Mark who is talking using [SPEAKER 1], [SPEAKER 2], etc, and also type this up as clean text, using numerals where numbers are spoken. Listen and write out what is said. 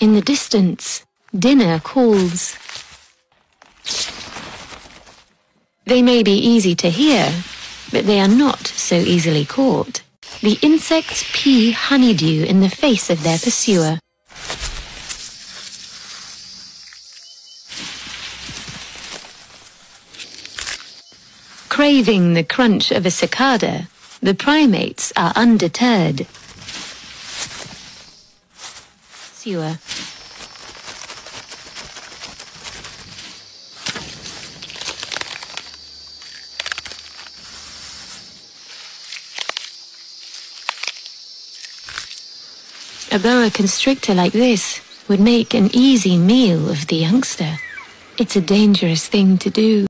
[SPEAKER 1] In the distance, dinner calls. They may be easy to hear, but they are not so easily caught. The insects pee honeydew in the face of their pursuer. Craving the crunch of a cicada, the primates are undeterred. Pursuer. A boa constrictor like this would make an easy meal of the youngster. It's a dangerous thing to do.